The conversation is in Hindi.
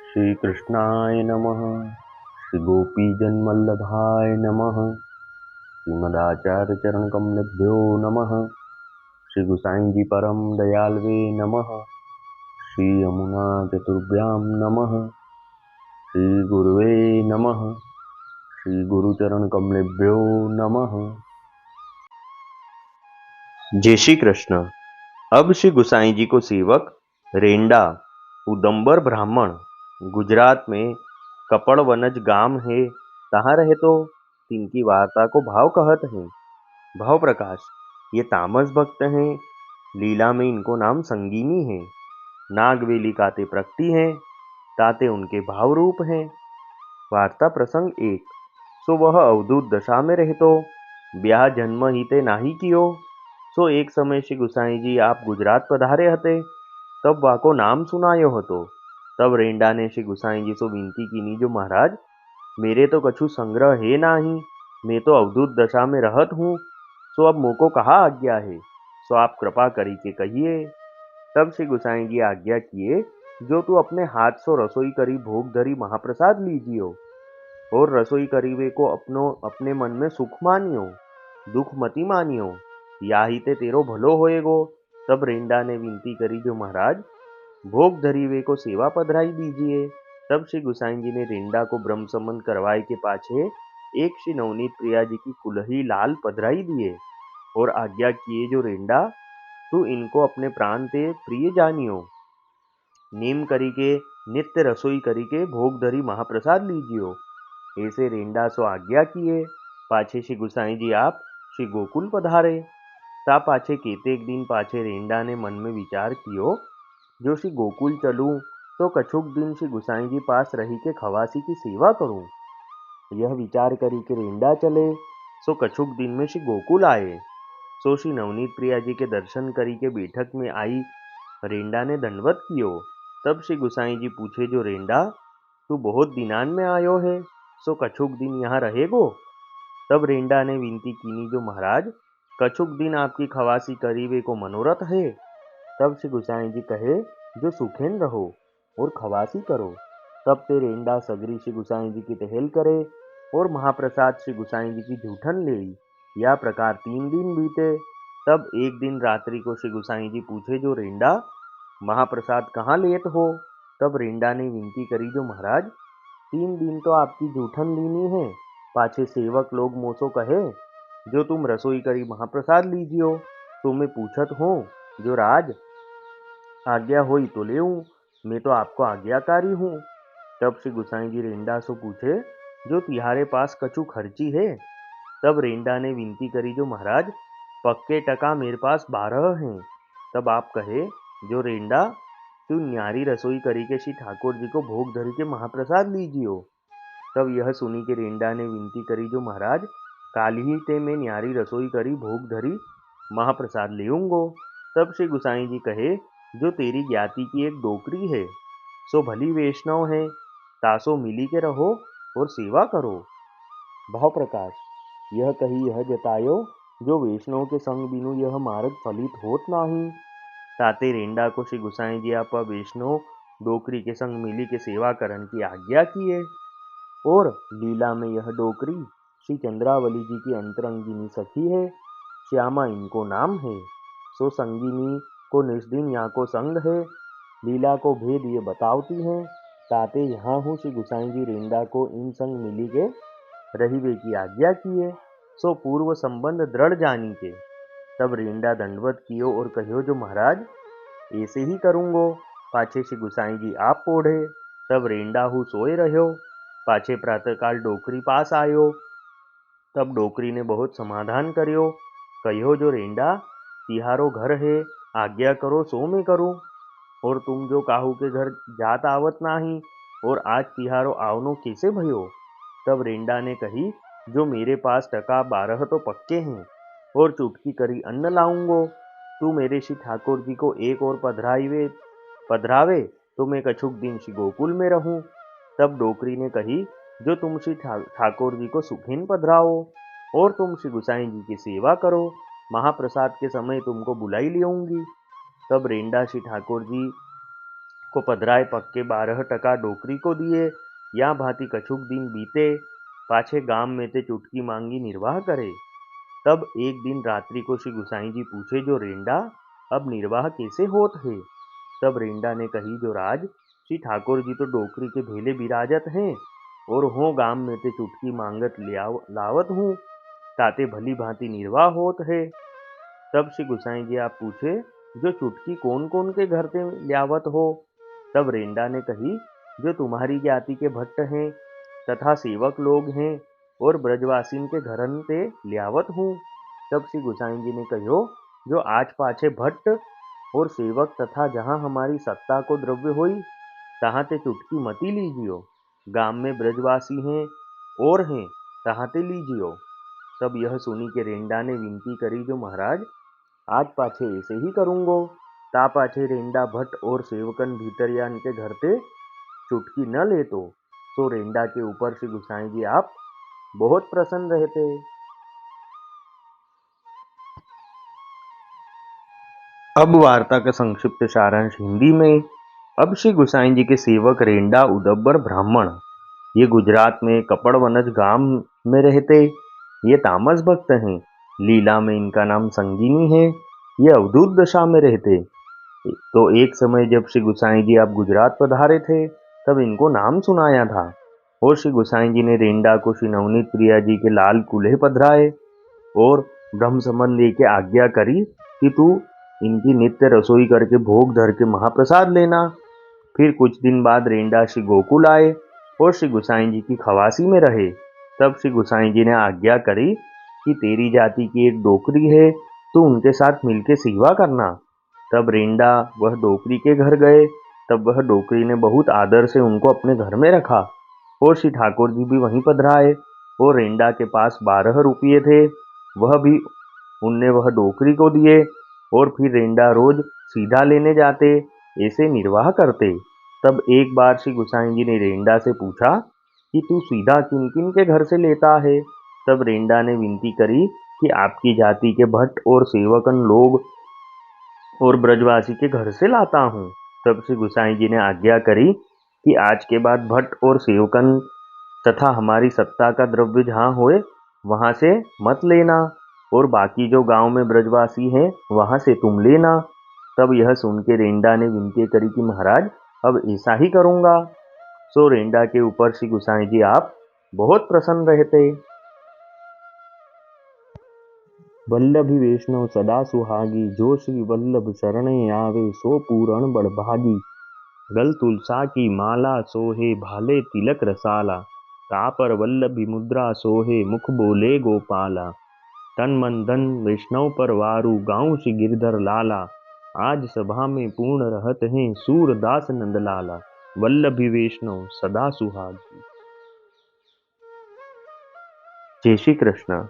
श्री कृष्णाय नमः। श्री गोपीजनवल्लभाय नमः। श्रीमदाचार्य चरण कमलेभ्यो नमः। श्री गुसाई जी परम दयालवे नमः। श्री यमुना चतुर्भ्यां नमः। श्री गुरुवे नमः। श्री गुरुचरण कमलेभ्यो नमः। जय श्री कृष्ण। अब श्री गुसाई जी को सेवक रेंडा उदम्बर ब्राह्मण गुजरात में कपड़वनज गाम है, तहाँ रहे तो तिनकी वार्ता को भाव कहत हैं। भाव प्रकाश, ये तामस भक्त हैं। लीला में इनको नाम संगीनी है। नागवेली काते प्रकटी हैं, ताते उनके भाव रूप हैं। वार्ता प्रसंग एक। सो वह अवधूत दशा में रहतो, ब्याह जन्म हिते नाही कियो। सो एक समय श्री गुसाई जी आप गुजरात पधारे हते, तब वाको नाम सुनायो हतो। तब रेंडा ने श्री गुसाई जी से विनती कीनी, जो महाराज मेरे तो कछु संग्रह है नाही, मैं तो अवधूत दशा में रहत हूँ। सो अब मोको कहा आज्ञा है, सो आप कृपा करी के कहिए। तब श्री गुसाई जी आज्ञा किए, जो तू अपने हाथ से रसोई करी भोग धरी महाप्रसाद लीजियो, और रसोई करीबे को अपने मन में सुख मानियो, दुख मती मानियो, या ही ते तेरो भलो होएगो। तब रेंडा ने विनती करी, जो महाराज भोग धरीवे को सेवा पधराई दीजिए। तब श्री गुसाई जी ने रेंडा को ब्रह्म संबंध करवाए के पाछे एक श्री नवनीत प्रिया जी की कुलही लाल पधराई दिए, और आज्ञा किए, जो रेंडा तू इनको अपने प्राण ते प्रिय जानियो, नेम करी के नित्य रसोई करी के भोग धरी महाप्रसाद लीजियो। ऐसे रेंडा सो आज्ञा किए। पाछे श्री गुसाई जी आप श्री गोकुल पधारे। ता पाछे केतेक दिन पाछे रेंडा ने मन में विचार कियो, जो श्री गोकुल चलूं तो कछुक दिन श्री गुसाई जी पास रही के खवासी की सेवा करूं। यह विचार करी के रेंडा चले। सो कछुक दिन में श्री गोकुल आए। सो श्री नवनीत प्रिया जी के दर्शन करी के बैठक में आई रेंडा ने दंडवत कियो। तब श्री गुसाई जी पूछे, जो रेंडा तू बहुत दिनान में आयो है, सो कछुक दिन यहाँ रहेगो। तब रेंडा ने विनती कीनी, जो महाराज कछुक दिन आपकी खवासी करीबे को मनोरथ है। तब श्री गुसाई जी कहे, जो सुखेन रहो और खवासी करो। तब ते रेंडा सगरी श्री गुसाई जी की टहल करे, और महाप्रसाद श्री गुसाई जी की जूठन ले। या प्रकार 3 दिन बीते। तब एक दिन रात्रि को श्री गुसाई जी पूछे, जो रेंडा महाप्रसाद कहाँ लेत हो। तब रेंडा ने विनती करी, जो महाराज 3 दिन तो आपकी जूठन लीनी है, पाछे सेवक लोग मोसो कहे, जो तुम रसोई करी महाप्रसाद लीजियो। तो मैं पूछत हूँ, जो राज आज्ञा होई तो लेऊं, मैं तो आपको आज्ञाकारी हूँ। तब श्री गुसाई जी रेंडा से पूछे, जो तिहारे पास कछु खर्ची है। तब रेंडा ने विनती करी, जो महाराज पक्के टका मेरे पास 12 हैं। तब आप कहे, जो रेंडा तू न्यारी रसोई करी के श्री ठाकुर जी को भोग धरी के महाप्रसाद लीजियो। तब यह सुनी के रेंडा ने विनती करी, जो महाराज काल ही ते मैं न्यारी रसोई करी भोग धरी महाप्रसाद लेऊंगो। तब श्री गुसाई जी कहे, जो तेरी ज्ञाति की एक डोकरी है, सो भली वैष्णव है, तासो मिली के रहो और सेवा करो। भाव प्रकाश, यह कही यह जतायो, जो वैष्णव के संग बिनु यह मार्ग फलित होत नाही। ताते रेंडा को श्री गुसाई जी आप वैष्णव डोकरी के संग मिली के सेवा करन की आज्ञा किए। और लीला में यह डोकरी श्री चंद्रावली जी की अंतरंगिनी सखी है, श्यामा इनको नाम है। सो संगिनी को निस्दिन यहाँ को संग है, लीला को भेद ये बतावती हैं। ताते यहाँ हूँ श्री गुसाई जी रेंडा को इन संग मिली के रहीवे की आज्ञा किए। सो पूर्व संबंध दृढ़ जानी के। तब रेंडा दंडवत कियो और कहो, जो महाराज ऐसे ही करूंगो। पाछे श्री गुसाई जी आप पोढ़े। तब रेंडा हूँ सोए रहो। पाछे प्रातःकाल डोकरी पास आयो। तब डोकरी ने बहुत समाधान करियो, कहो, जो रेंडा तिहारो घर है, आज्ञा करो सो मैं करूं, और तुम जो काहू के घर जात आवत नाही, और आज तिहारो आवनो कैसे भयो। तब रेंडा ने कही, जो मेरे पास टका 12 तो पक्के हैं, और चुटकी करी अन्न लाऊंगो। तू मेरे श्री ठाकुर जी को एक और पधरावे तो मैं कछुक दिन श्री गोकुल में रहूं। तब डोकरी ने कही, जो तुम श्री ठाकुर जी को सुखीन पधराओ, और तुम श्री गुसाई जी की सेवा करो, महाप्रसाद के समय तुमको बुलाई लेऊंगी। तब रेंडा श्री ठाकुर जी को पधराए पक्के 12 टका डोकरी को दिए, या भांति कछुक दिन बीते, पाछे गाम में ते चुटकी मांगी निर्वाह करे। तब एक दिन रात्रि को श्री गुसाई जी पूछे, जो रेंडा अब निर्वाह कैसे होत है। तब रेंडा ने कही, जो राज श्री ठाकुर जी तो डोकरी के भेले बिराजत हैं, और हो गाम में ते चुटकी मांगत लावत हूँ, ताते भली भांति निर्वाह होत है। तब श्री गुसाई जी आप पूछे, जो चुटकी कौन कौन के घर से ल्यावत हो। तब रेंडा ने कही, जो तुम्हारी जाति के भट्ट हैं तथा सेवक लोग हैं, और ब्रजवासीन के घरन ते ल्यावत हूँ। तब श्री गुसाई जी ने कहो, जो आज पाछे भट्ट और सेवक तथा जहाँ हमारी सत्ता को द्रव्य होई, तहाँ ते चुटकी मती लीजियो। गाम में ब्रजवासी हैं और हैं, तहाँ ते लीजियो। तब यह सुनी के रेंडा ने विनती करी, जो महाराज आज पाछे ऐसे ही करूंगो। ता पाछे रेंडा भट्ट और सेवकन भीतर या इनके घर ते चुटकी न ले तो रेंडा के ऊपर श्री गुसाई जी आप बहुत प्रसन्न रहते। अब वार्ता का संक्षिप्त सारांश हिंदी में। अब श्री गुसाई जी के सेवक रेंडा उदब्बर ब्राह्मण, ये गुजरात में कपड़वनज गांव में रहते। ये तामस भक्त हैं। लीला में इनका नाम संगिनी है। ये अवधूत दशा में रहते। तो एक समय जब श्री गुसाई जी आप गुजरात पधारे थे, तब इनको नाम सुनाया था, और श्री गुसाई जी ने रेंडा को श्री नवनीत प्रिया जी के लाल कुल्हे पधराए और ब्रह्म संबंध दे के आज्ञा करी कि तू इनकी नित्य रसोई करके भोग धर के महाप्रसाद लेना। फिर कुछ दिन बाद रेंडा श्री गोकुल आए और श्री गुसाई जी की खवासी में रहे। तब श्री गुसाई जी ने आज्ञा करी कि तेरी जाति की एक डोकरी है, तू उनके साथ मिलके सेवा करना। तब रेंडा वह डोकरी के घर गए। तब वह डोकरी ने बहुत आदर से उनको अपने घर में रखा, और श्री ठाकुर जी भी वहीं पधराए, और रेंडा के पास 12 रुपये थे, वह भी उनने वह डोकरी को दिए, और फिर रेंडा रोज सीधा लेने जाते, ऐसे निर्वाह करते। तब एक बार श्री गुसाई जी ने रेंडा से पूछा कि तू सीधा किन किन के घर से लेता है। तब रेंडा ने विनती करी कि आपकी जाति के भट्ट और सेवकन लोग और ब्रजवासी के घर से लाता हूँ। तब श्री गुसाई जी ने आज्ञा करी कि आज के बाद भट्ट और सेवकन तथा हमारी सत्ता का द्रव्य जहाँ होए वहाँ से मत लेना, और बाकी जो गांव में ब्रजवासी हैं वहाँ से तुम लेना। तब यह सुन के रेंडा ने विनती करी कि महाराज अब ऐसा ही करूँगा। सो रेंडा के ऊपर श्री गुसाई जी आप बहुत प्रसन्न रहते। वल्लभी वैष्णव सदा सुहागी, जो श्री वल्लभ शरणे आवे सो पूरण बड़भागी। गल तुलसा की माला सोहे भाले तिलक रसाला, तापर वल्लभी मुद्रा सोहे मुख बोले गोपाला। तन मन धन वैष्णव पर वारू, गाँव श्री गिरधर लाला। आज सभा में पूर्ण रहत हैं सूरदास नंदलाला। वल्लभी वैष्णव सदा सुहागी। जय श्री कृष्ण।